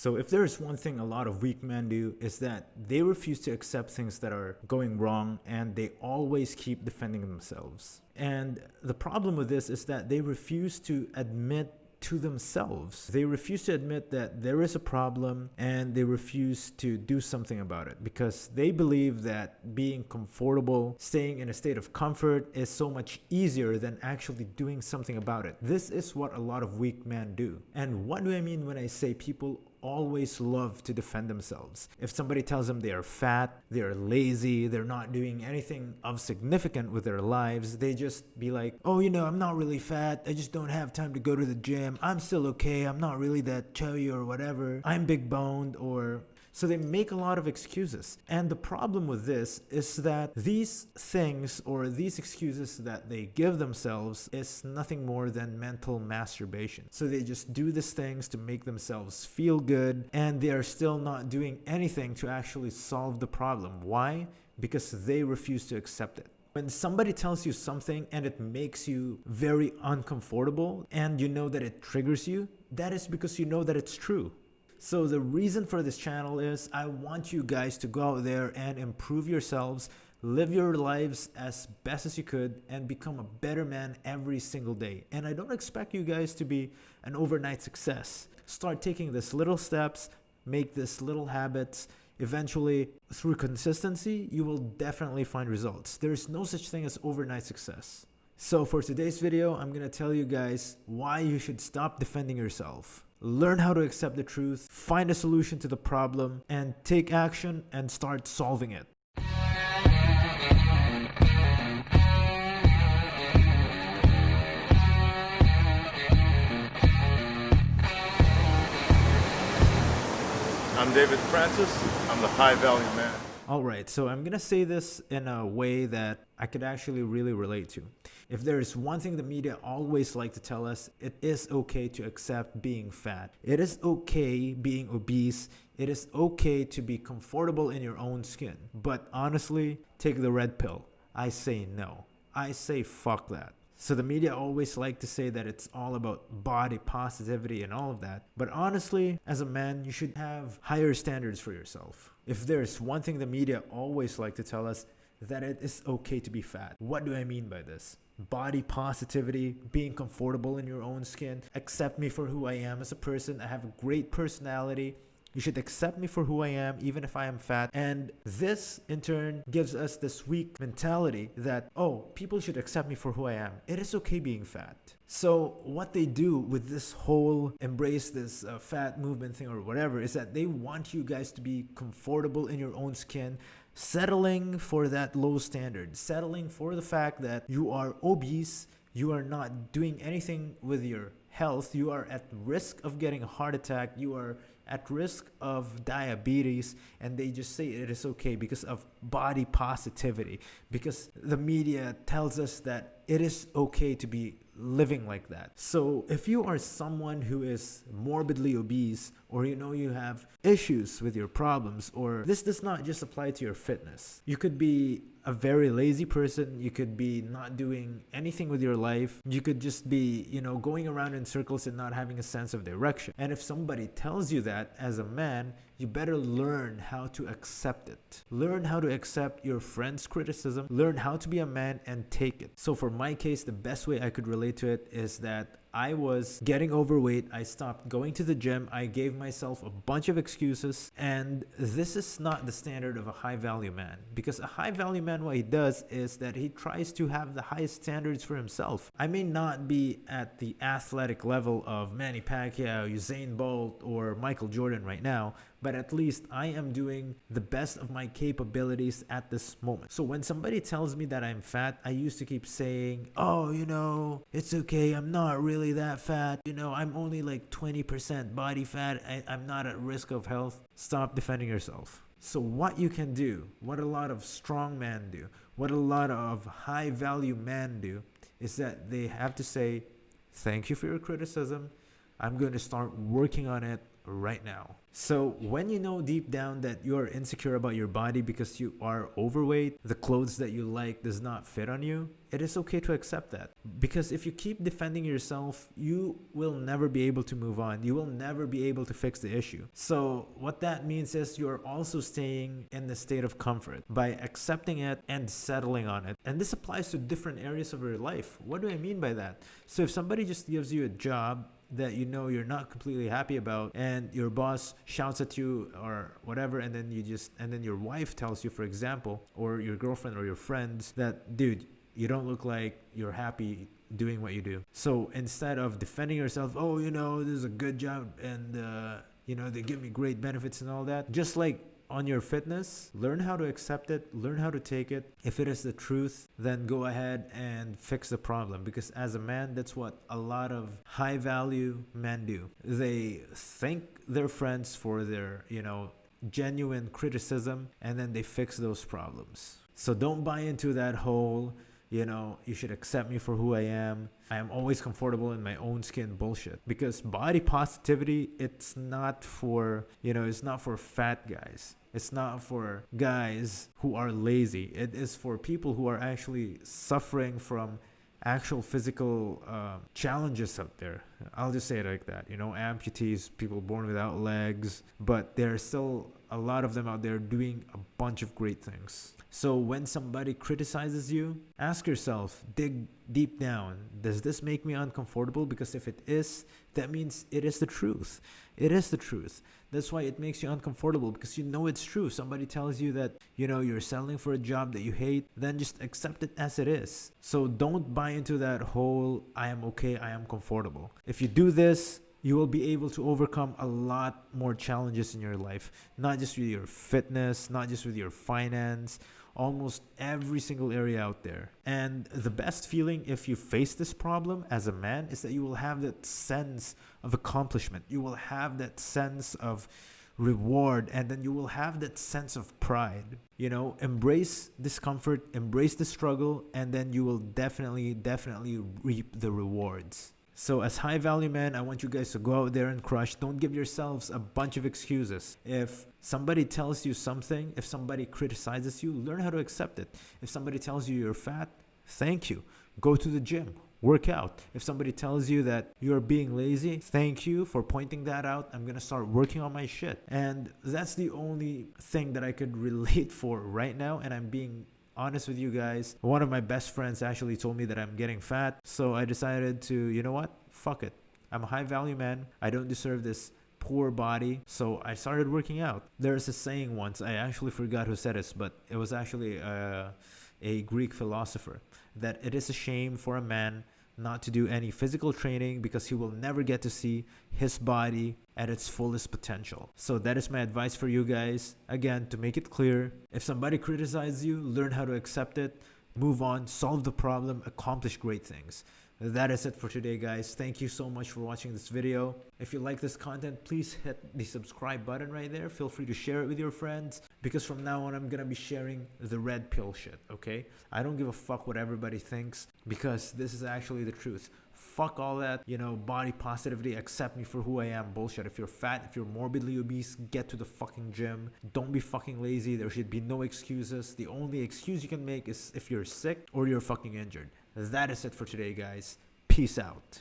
So if there's one thing a lot of weak men do, is that they refuse to accept things that are going wrong, and they always keep defending themselves. And the problem with this is that they refuse to admit to themselves. They refuse to admit that there is a problem, and they refuse to do something about it because they believe that being comfortable, staying in a state of comfort is so much easier than actually doing something about it. This is what a lot of weak men do. And what do I mean when I say people always love to defend themselves? If somebody tells them they are fat, they're lazy, they're not doing anything of significant with their lives, they just be like, oh, I'm not really fat, I just don't have time to go to the gym, I'm still okay, I'm not really that chubby or whatever, I'm big boned, or... So they make a lot of excuses. And the problem with this is that these things or these excuses that they give themselves is nothing more than mental masturbation. So they just do these things to make themselves feel good, and they are still not doing anything to actually solve the problem. Why? Because they refuse to accept it. When somebody tells you something and it makes you very uncomfortable and you know that it triggers you, that is because you know that it's true. So the reason for this channel is I want you guys to go out there and improve yourselves, live your lives as best as you could, and become a better man every single day. And I don't expect you guys to be an overnight success. Start taking these little steps, make these little habits. Eventually, through consistency, you will definitely find results. There's no such thing as overnight success. So for today's video, I'm going to tell you guys why you should stop defending yourself. Learn how to accept the truth, find a solution to the problem, and take action and start solving it. I'm David Francis. I'm the high value man. Alright, so I'm going to say this in a way that I could actually really relate to. If there is one thing the media always like to tell us, it is okay to accept being fat. It is okay being obese. It is okay to be comfortable in your own skin. But honestly, take the red pill. I say no. I say fuck that. So the media always like to say that it's all about body positivity and all of that. But honestly, as a man, you should have higher standards for yourself. If there's one thing the media always like to tell us, that it is okay to be fat. What do I mean by this? Body positivity, being comfortable in your own skin, accept me for who I am as a person. I have a great personality. You should accept me for who I am, even if I am fat. And this, in turn, gives us this weak mentality that, oh, people should accept me for who I am. It is okay being fat. So what they do with this whole embrace this fat movement thing or whatever is that they want you guys to be comfortable in your own skin, settling for that low standard, settling for the fact that you are obese, you are not doing anything with your health, you are at risk of getting a heart attack, you are at risk of diabetes, and they just say it is okay because of body positivity, because the media tells us that it is okay to be living like that. So if you are someone who is morbidly obese, or you have issues with your problems, or this does not just apply to your fitness. You could be a very lazy person. You could be not doing anything with your life. You could just be, going around in circles and not having a sense of direction. And if somebody tells you that as a man, you better learn how to accept it. Learn how to accept your friend's criticism. Learn how to be a man and take it. So for my case, the best way I could relate to it is that I was getting overweight. I stopped going to the gym. I gave myself a bunch of excuses. And this is not the standard of a high value man. Because a high value man, what he does is that he tries to have the highest standards for himself. I may not be at the athletic level of Manny Pacquiao, Usain Bolt, or Michael Jordan right now, but at least I am doing the best of my capabilities at this moment. So when somebody tells me that I'm fat, I used to keep saying, oh, it's okay, I'm not really that fat, I'm only like 20% body fat, I'm not at risk of health. Stop defending yourself. So what you can do, what a lot of strong men do, what a lot of high value men do, is that they have to say, thank you for your criticism, I'm going to start working on it right now. So when you know deep down that you are insecure about your body because you are overweight, the clothes that you like does not fit on you, it is okay to accept that. Because if you keep defending yourself, you will never be able to move on. You will never be able to fix the issue. So what that means is you're also staying in the state of comfort by accepting it and settling on it. And this applies to different areas of your life. What do I mean by that? So if somebody just gives you a job that you know you're not completely happy about, and your boss shouts at you or whatever, and then your wife tells you, for example, or your girlfriend or your friends, that dude, you don't look like you're happy doing what you do. So instead of defending yourself, oh, this is a good job, and they give me great benefits and all that, just like on your fitness, learn how to accept it, learn how to take it. If it is the truth, then go ahead and fix the problem. Because as a man, that's what a lot of high value men do. They thank their friends for their, genuine criticism, and then they fix those problems. So don't buy into that whole, you should accept me for who I am. I am always comfortable in my own skin bullshit. Because body positivity, it's not for, it's not for fat guys. It's not for guys who are lazy. It is for people who are actually suffering from actual physical challenges out there. I'll just say it like that. Amputees, people born without legs. But there are still a lot of them out there doing a bunch of great things. So when somebody criticizes you, ask yourself, dig deep down, does this make me uncomfortable? Because if it is, that means it is the truth. It is the truth. That's why it makes you uncomfortable, because you know it's true. Somebody tells you that, you're settling for a job that you hate, then just accept it as it is. So don't buy into that whole, I am okay, I am comfortable. If you do this, you will be able to overcome a lot more challenges in your life, not just with your fitness, not just with your finance, almost every single area out there. And the best feeling if you face this problem as a man is that you will have that sense of accomplishment. You will have that sense of reward, and then you will have that sense of pride. Embrace discomfort, embrace the struggle, and then you will definitely reap the rewards. So as high value men, I want you guys to go out there and crush. Don't give yourselves a bunch of excuses. If somebody tells you something, if somebody criticizes you, learn how to accept it. If somebody tells you you're fat, thank you. Go to the gym, work out. If somebody tells you that you're being lazy, thank you for pointing that out. I'm going to start working on my shit. And that's the only thing that I could relate for right now. And I'm being honest with you guys. One of my best friends actually told me that I'm getting fat. So I decided to, fuck it. I'm a high value man. I don't deserve this poor body. So I started working out. There's a saying once, I actually forgot who said this, but it was actually a Greek philosopher, that it is a shame for a man not to do any physical training because he will never get to see his body at its fullest potential. So that is my advice for you guys. Again, to make it clear, if somebody criticizes you, learn how to accept it, move on, solve the problem, accomplish great things. That is it for today, guys. Thank you so much for watching this video. If you like this content, please hit the subscribe button right there. Feel free to share it with your friends, because from now on, I'm going to be sharing the red pill shit, okay? I don't give a fuck what everybody thinks, because this is actually the truth. Fuck all that, body positivity, accept me for who I am bullshit. If you're fat, if you're morbidly obese, get to the fucking gym. Don't be fucking lazy. There should be no excuses. The only excuse you can make is if you're sick or you're fucking injured. That is it for today, guys. Peace out.